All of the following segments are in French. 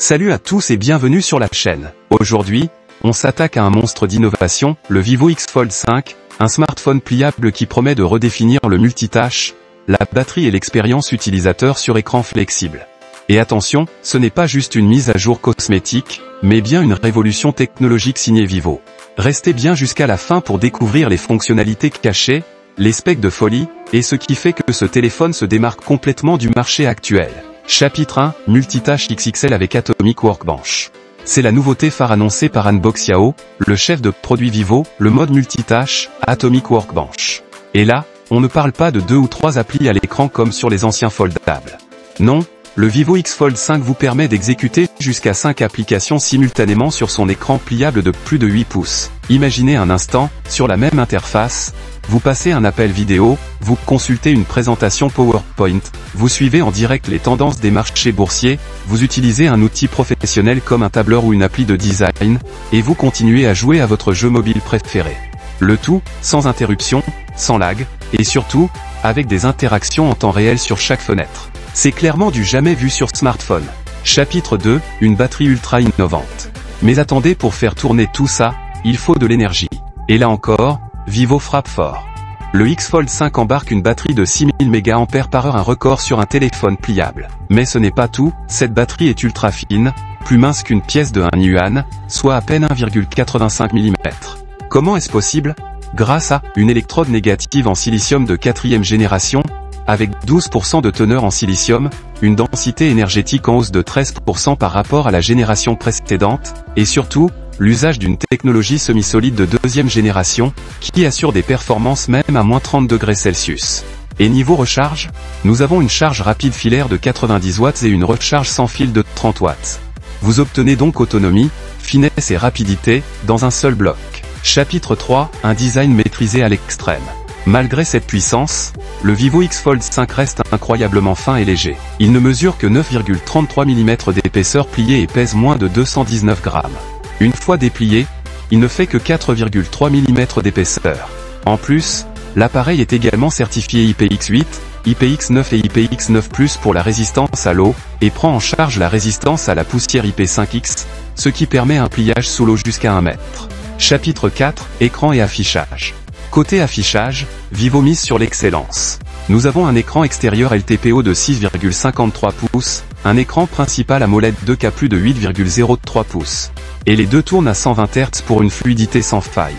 Salut à tous et bienvenue sur la chaîne. Aujourd'hui, on s'attaque à un monstre d'innovation, le Vivo X Fold 5, un smartphone pliable qui promet de redéfinir le multitâche, la batterie et l'expérience utilisateur sur écran flexible. Et attention, ce n'est pas juste une mise à jour cosmétique, mais bien une révolution technologique signée Vivo. Restez bien jusqu'à la fin pour découvrir les fonctionnalités cachées, les specs de folie, et ce qui fait que ce téléphone se démarque complètement du marché actuel. Chapitre 1, Multitâche XXL avec Atomic Workbench. C'est la nouveauté phare annoncée par Unbox Yao, le chef de produit Vivo, le mode multitâche, Atomic Workbench. Et là, on ne parle pas de 2 ou 3 applis à l'écran comme sur les anciens foldables. Non, le Vivo X Fold 5 vous permet d'exécuter jusqu'à 5 applications simultanément sur son écran pliable de plus de 8 pouces. Imaginez un instant, sur la même interface, vous passez un appel vidéo, vous consultez une présentation PowerPoint, vous suivez en direct les tendances des marchés boursiers, vous utilisez un outil professionnel comme un tableur ou une appli de design, et vous continuez à jouer à votre jeu mobile préféré. Le tout, sans interruption, sans lag, et surtout, avec des interactions en temps réel sur chaque fenêtre. C'est clairement du jamais vu sur smartphone. Chapitre 2, une batterie ultra innovante. Mais attendez, pour faire tourner tout ça, il faut de l'énergie. Et là encore, Vivo frappe fort. Le X Fold 5 embarque une batterie de 6000 mAh, un record sur un téléphone pliable. Mais ce n'est pas tout, cette batterie est ultra fine, plus mince qu'une pièce de 1 yuan, soit à peine 1,85 mm. Comment est-ce possible? Grâce à une électrode négative en silicium de 4e génération, avec 12% de teneur en silicium, une densité énergétique en hausse de 13% par rapport à la génération précédente, et surtout, l'usage d'une technologie semi-solide de 2e génération, qui assure des performances même à moins 30 degrés Celsius. Et niveau recharge, nous avons une charge rapide filaire de 90 watts et une recharge sans fil de 30 watts. Vous obtenez donc autonomie, finesse et rapidité, dans un seul bloc. Chapitre 3, un design maîtrisé à l'extrême. Malgré cette puissance, le Vivo X Fold 5 reste incroyablement fin et léger. Il ne mesure que 9,33 mm d'épaisseur pliée et pèse moins de 219 grammes. Une fois déplié, il ne fait que 4,3 mm d'épaisseur. En plus, l'appareil est également certifié IPX8, IPX9 et IPX9+, pour la résistance à l'eau, et prend en charge la résistance à la poussière IP5X, ce qui permet un pliage sous l'eau jusqu'à 1 mètre. Chapitre 4, écran et affichage. Côté affichage, Vivo mise sur l'excellence. Nous avons un écran extérieur LTPO de 6,53 pouces, un écran principal AMOLED 2K plus de 8,03 pouces. Et les deux tournent à 120 Hz pour une fluidité sans faille.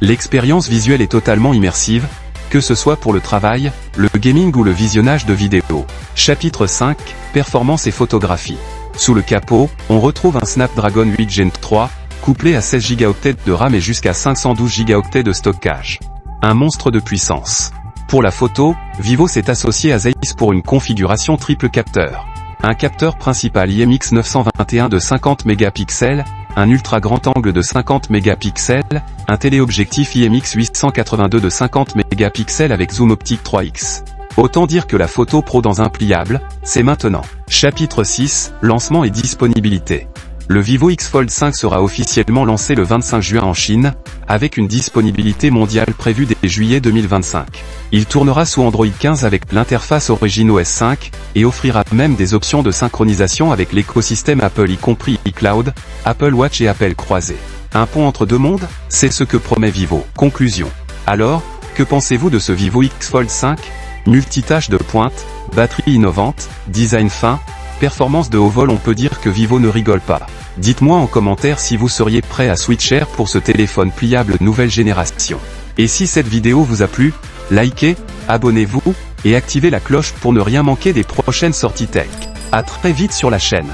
L'expérience visuelle est totalement immersive, que ce soit pour le travail, le gaming ou le visionnage de vidéos. Chapitre 5, performance et photographie. Sous le capot, on retrouve un Snapdragon 8 Gen 3, couplé à 16 Go de RAM et jusqu'à 512 Go de stockage. Un monstre de puissance. Pour la photo, Vivo s'est associé à Zeiss pour une configuration triple capteur. Un capteur principal IMX 921 de 50 mégapixels, un ultra grand angle de 50 mégapixels, un téléobjectif IMX 882 de 50 mégapixels avec zoom optique 3x. Autant dire que la photo pro dans un pliable, c'est maintenant. Chapitre 6, lancement et disponibilité. Le Vivo X Fold 5 sera officiellement lancé le 25 juin en Chine, avec une disponibilité mondiale prévue dès juillet 2025. Il tournera sous Android 15 avec l'interface Origin OS 5, et offrira même des options de synchronisation avec l'écosystème Apple y compris iCloud, Apple Watch et Apple croisé. Un pont entre deux mondes, c'est ce que promet Vivo. Conclusion. Alors, que pensez-vous de ce Vivo X Fold 5? Multitâche de pointe, batterie innovante, design fin, performance de haut vol, on peut dire que Vivo ne rigole pas. Dites-moi en commentaire si vous seriez prêt à switcher pour ce téléphone pliable nouvelle génération. Et si cette vidéo vous a plu, likez, abonnez-vous, et activez la cloche pour ne rien manquer des prochaines sorties tech. À très vite sur la chaîne.